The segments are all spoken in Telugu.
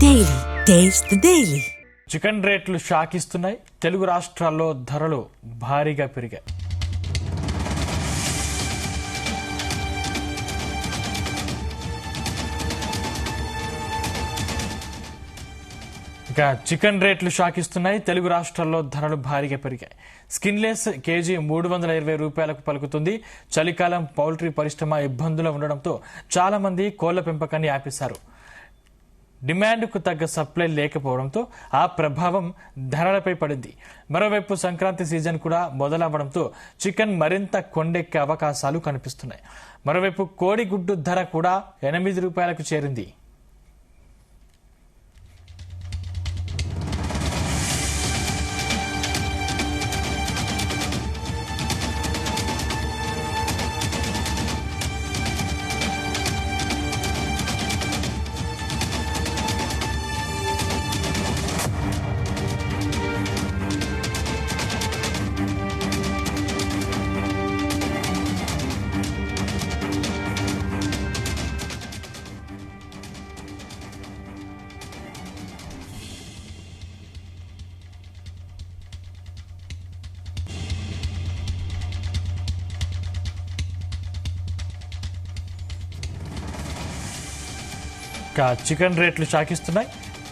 Daily taste the daily. Chicken రేట్లు షాక్ ఇస్తున్నాయి. తెలుగు రాష్ట్రాల్లో ధరలు భారీగా పెరిగాయి. చికెన్ రేట్లు షాక్ ఇస్తున్నాయి. తెలుగు రాష్ట్రాల్లో ధరలు భారీగా పెరిగాయి. స్కిన్లెస్ కేజీ 320 రూపాయలకు పలుకుతుంది. చలికాలం పౌల్ట్రీ పరిశ్రమ ఇబ్బందులు ఉండడంతో చాలా మంది కోళ్ల పెంపకాన్ని ఆపేశారు. డిమాండ్కు తగ్గ సప్లై లేకపోవడంతో ఆ ప్రభావం ధరలపై పడింది. మరోవైపు సంక్రాంతి సీజన్ కూడా మొదలవ్వడంతో చికెన్ మరింత కొండెక్కే అవకాశాలు కనిపిస్తున్నాయి. మరోవైపు కోడిగుడ్డు ధర కూడా 8 రూపాయలకు చేరింది. చికెన్ రేట్లు షాకిస్తున్నాయి.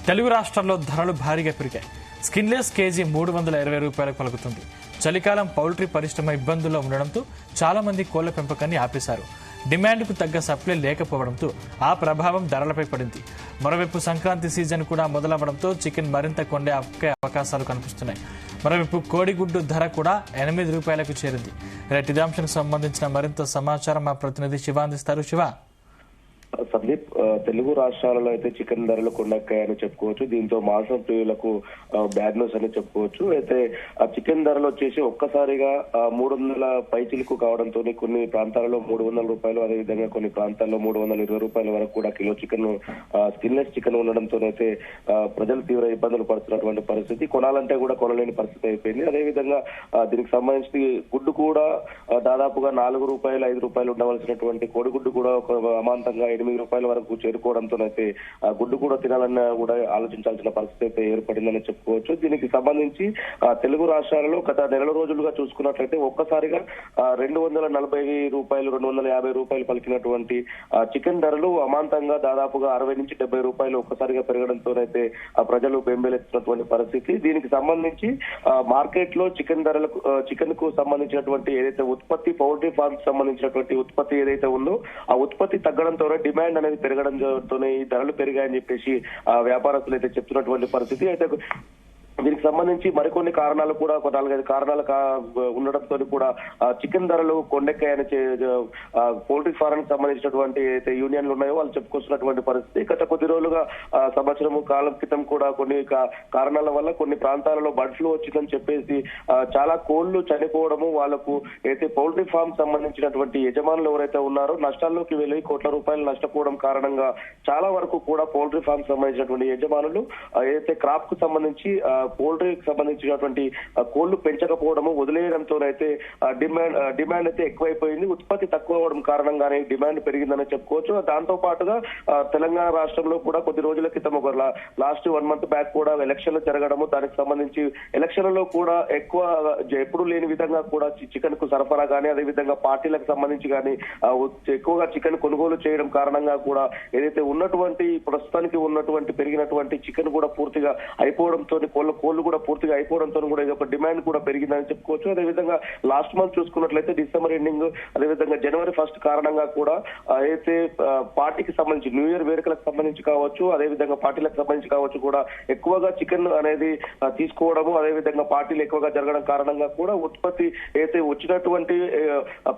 తెలుగు రాష్ట్రాల్లో ధరలు భారీగా పెరిగాయి. స్కిన్లెస్ కేజీ 320 రూపాయలకు పలుకుతుంది. చలికాలం పౌల్ట్రీ పరిశ్రమ ఇబ్బందుల్లో ఉండడంతో చాలా మంది కోళ్ల పెంపకాన్ని ఆపేశారు. డిమాండ్కు తగ్గ సప్లై లేకపోవడంతో ఆ ప్రభావం ధరలపై పడింది. మరోవైపు సంక్రాంతి సీజన్ కూడా మొదలవ్వడంతో చికెన్ మరింత కొండే అవకాశాలు కనిపిస్తున్నాయి. మరోవైపు కోడిగుడ్డు ధర కూడా 8 రూపాయలకు చేరింది. ఇదే అంశానికి సంబంధించిన మరింత సమాచారం మా ప్రతినిధి శివ అందిస్తారు. శివ, సందీప్, తెలుగు రాష్ట్రాలలో అయితే చికెన్ ధరలు కొండెక్కాయని చెప్పుకోవచ్చు. దీంతో మాంసం ప్రియులకు బ్యాడ్ న్యూస్ అని చెప్పుకోవచ్చు. అయితే ఆ చికెన్ ధరలు వచ్చేసి ఒక్కసారిగా 300 పైచిలకు కావడంతో కొన్ని ప్రాంతాలలో 300 రూపాయలు, అదేవిధంగా కొన్ని ప్రాంతాల్లో 320 రూపాయల వరకు కూడా కిలో చికెన్, స్కిన్లెస్ చికెన్ ఉండడంతోనైతే ప్రజలు తీవ్ర ఇబ్బందులు పడుతున్నటువంటి పరిస్థితి. కొనాలంటే కూడా కొనలేని పరిస్థితి అయిపోయింది. అదేవిధంగా దీనికి సంబంధించి గుడ్డు కూడా దాదాపుగా 4 రూపాయలు 5 రూపాయలు ఉండవలసినటువంటి కోడిగుడ్డు కూడా ఒక అమాంతంగా 8 రూపాయల వరకు చేరుకోవడంతోనైతే ఆ గుడ్డు కూడా తినాలన్నా కూడా ఆలోచించాల్సిన పరిస్థితి అయితే ఏర్పడిందని చెప్పుకోవచ్చు. దీనికి సంబంధించి తెలుగు రాష్ట్రాలలో గత నెల రోజులుగా చూసుకున్నట్లయితే ఒక్కసారిగా 240 రూపాయలు 250 రూపాయలు పలికినటువంటి చికెన్ ధరలు అమాంతంగా దాదాపుగా 60 నుంచి 70 రూపాయలు ఒక్కసారిగా పెరగడంతోనైతే ప్రజలు బెంబేలెత్తున్నటువంటి పరిస్థితి. దీనికి సంబంధించి మార్కెట్ లో చికెన్ ధరలకు, చికెన్ కు సంబంధించినటువంటి ఏదైతే ఉత్పత్తి, పౌల్ట్రీ ఫార్మ్స్ సంబంధించినటువంటి ఉత్పత్తి ఏదైతే ఉందో ఆ ఉత్పత్తి తగ్గడంతోనే డిమాండ్ అనేది పెరగడంతోనే ఈ ధరలు పెరిగాయని చెప్పేసి వ్యాపారస్తులు అయితే చెప్తున్నటువంటి పరిస్థితి. అయితే దీనికి సంబంధించి మరికొన్ని కారణాలు కూడా, 4-5 కారణాలు ఉండడంతో కూడా చికెన్ ధరలు కొండెక్కాయని పౌల్ట్రీ ఫారం కి సంబంధించినటువంటి అయితే యూనియన్లు ఉన్నాయో వాళ్ళు చెప్పుకొస్తున్నటువంటి పరిస్థితి. గత కొద్ది రోజులుగా సంవత్సరం కాలం క్రితం కూడా కొన్ని కారణాల వల్ల కొన్ని ప్రాంతాలలో బర్డ్ ఫ్లూ వచ్చిందని చెప్పేసి చాలా కోళ్లు చనిపోవడము, వాళ్ళకు అయితే పౌల్ట్రీ ఫార్మ్ సంబంధించినటువంటి యజమానులు ఎవరైతే ఉన్నారో నష్టాల్లోకి వెళ్ళి కోట్ల రూపాయలు నష్టపోవడం కారణంగా చాలా వరకు కూడా పౌల్ట్రీ ఫార్మ్ సంబంధించినటువంటి యజమానులు ఏదైతే క్రాప్ కు సంబంధించి పౌల్ట్రీకి సంబంధించినటువంటి కోళ్లు పెంచకపోవడము, వదిలేయడంతో అయితే డిమాండ్ అయితే ఎక్కువైపోయింది. ఉత్పత్తి తక్కువ అవడం కారణంగానే డిమాండ్ పెరిగిందని చెప్పుకోవచ్చు. దాంతో పాటుగా తెలంగాణ రాష్ట్రంలో కూడా కొద్ది రోజుల క్రితం ఒక లాస్ట్ 1 మంత్ బ్యాక్ కూడా ఎలక్షన్లు జరగడము, దానికి సంబంధించి ఎలక్షన్లలో కూడా ఎక్కువ ఎప్పుడు లేని విధంగా కూడా చికెన్ కు సరఫరా కానీ, అదేవిధంగా పార్టీలకు సంబంధించి కానీ ఎక్కువగా చికెన్ కొనుగోలు చేయడం కారణంగా కూడా ఏదైతే ఉన్నటువంటి ప్రస్తుతానికి ఉన్నటువంటి పెరిగినటువంటి చికెన్ కూడా పూర్తిగా అయిపోవడంతో కోళ్లు కూడా పూర్తిగా అయిపోవడంతో కూడా ఇది ఒక డిమాండ్ కూడా పెరిగిందని చెప్పుకోవచ్చు. అదేవిధంగా లాస్ట్ మంత్ చూసుకున్నట్లయితే డిసెంబర్ ఎండింగ్, అదేవిధంగా జనవరి 1 కారణంగా కూడా అయితే పార్టీకి సంబంధించి న్యూ ఇయర్ వేడుకలకు సంబంధించి కావచ్చు, అదేవిధంగా పార్టీలకు సంబంధించి కావచ్చు కూడా ఎక్కువగా చికెన్ అనేది తీసుకోవడము, అదేవిధంగా పార్టీలు ఎక్కువగా జరగడం కారణంగా కూడా ఉత్పత్తి అయితే వచ్చినటువంటి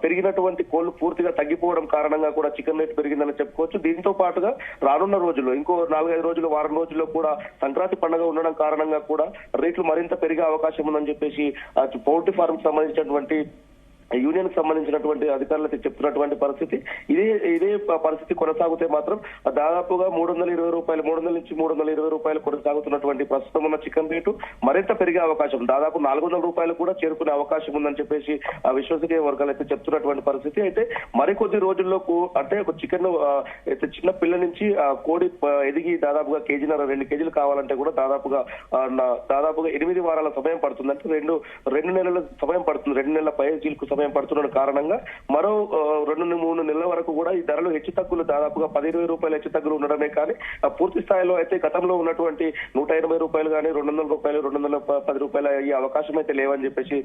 పెరిగినటువంటి కోళ్లు పూర్తిగా తగ్గిపోవడం కారణంగా కూడా చికెన్ రేట్ పెరిగిందని చెప్పుకోవచ్చు. దీంతో పాటుగా రానున్న రోజుల్లో ఇంకో 4-5 రోజులు, వారం రోజుల్లో కూడా సంక్రాంతి పండుగ ఉండడం కారణంగా కూడా రేట్లు మరింత పెరిగే అవకాశం ఉందని చెప్పేసి పౌల్ట్రీ ఫార్మ్ సంబంధించినటువంటి యూనియన్ కి సంబంధించినటువంటి అధికారులు అయితే చెప్తున్నటువంటి పరిస్థితి. ఇదే పరిస్థితి కొనసాగితే మాత్రం దాదాపుగా 320 రూపాయలు 300 నుంచి 320 రూపాయలు కొనసాగుతున్నటువంటి ప్రస్తుతం ఉన్న చికెన్ రేటు మరింత పెరిగే అవకాశం, దాదాపు 400 రూపాయలు కూడా చేరుకునే అవకాశం ఉందని చెప్పేసి విశ్వసనీయ వర్గాలు అయితే చెప్తున్నటువంటి పరిస్థితి. అయితే మరికొద్ది రోజుల్లో అంటే ఒక చికెన్ అయితే చిన్న పిల్ల నుంచి కోడి ఎదిగి దాదాపుగా కేజీన్నర 2 కేజీలు కావాలంటే కూడా దాదాపుగా 8 వారాల సమయం పడుతుంది. అంటే రెండు నెలల సమయం పడుతుంది. 2 నెలల పైచీలకు సమయం పడుతున్న కారణంగా మరో 2-3 నెలల వరకు కూడా ఈ ధరలు హెచ్చు తగ్గులు దాదాపుగా 10-20 రూపాయలు హెచ్చు తగ్గులు ఉండడమే కానీ పూర్తి స్థాయిలో అయితే గతంలో ఉన్నటువంటి 180 రూపాయలు కానీ 200 రూపాయలు 210 రూపాయలు అయ్యే అవకాశం అయితే లేవని చెప్పేసి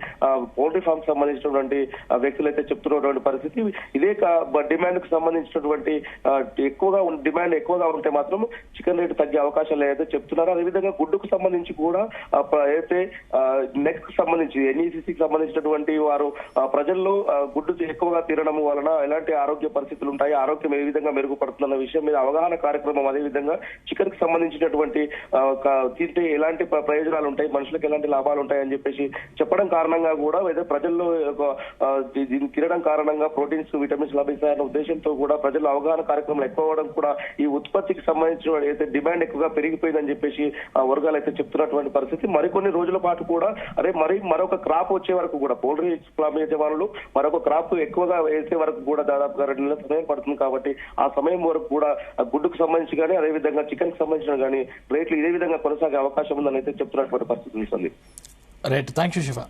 పౌల్ట్రీ ఫార్మ్ సంబంధించినటువంటి వ్యక్తులు అయితే చెప్తున్నటువంటి పరిస్థితి. ఇదే డిమాండ్ కు సంబంధించినటువంటి డిమాండ్ ఎక్కువగా ఉంటే మాత్రం చికెన్ రేటు తగ్గే అవకాశాలు అయితే చెప్తున్నారు. అదేవిధంగా గుడ్డుకు సంబంధించి కూడా అయితే నెక్ కు సంబంధించి ఎన్ఈసిసికి సంబంధించినటువంటి వారు ప్రజల్లో గుడ్డు ఎక్కువగా తినడం వలన ఎలాంటి ఆరోగ్య పరిస్థితులు ఉంటాయి, ఆరోగ్యం ఏ విధంగా మెరుగుపడుతుందన్న విషయం మీద అవగాహన కార్యక్రమం, అదేవిధంగా చికెన్ కి సంబంధించినటువంటి తింటే ఎలాంటి ప్రయోజనాలు ఉంటాయి, మనుషులకు ఎలాంటి లాభాలు ఉంటాయి అని చెప్పేసి చెప్పడం కారణంగా కూడా ప్రజల్లో దీన్ని తినడం కారణంగా ప్రోటీన్స్ విటమిన్స్ లభిస్తాయన్న ఉద్దేశంతో కూడా ప్రజల్లో అవగాహన కార్యక్రమాలు ఎక్కువ అవడం కూడా ఈ ఉత్పత్తికి సంబంధించిన అయితే డిమాండ్ ఎక్కువగా పెరిగిపోయిందని చెప్పేసి వర్గాలు అయితే చెప్తున్నటువంటి పరిస్థితి. మరికొన్ని రోజుల పాటు కూడా మరొక క్రాప్ వచ్చే వరకు కూడా పౌల్ట్రీ యజమానులు మరొక క్రాప్ ఎక్కువగా వేసే వరకు కూడా దాదాపుగా 2 నెలల సమయం పడుతుంది. కాబట్టి ఆ సమయం వరకు కూడా గుడ్డుకు సంబంధించి కానీ అదేవిధంగా చికెన్ కి సంబంధించిన కానీ రేట్లు ఇదే విధంగా కొనసాగే అవకాశం ఉందని అయితే చెప్తున్నటువంటి పరిస్థితి ఉంది. Right, thank you Shiva.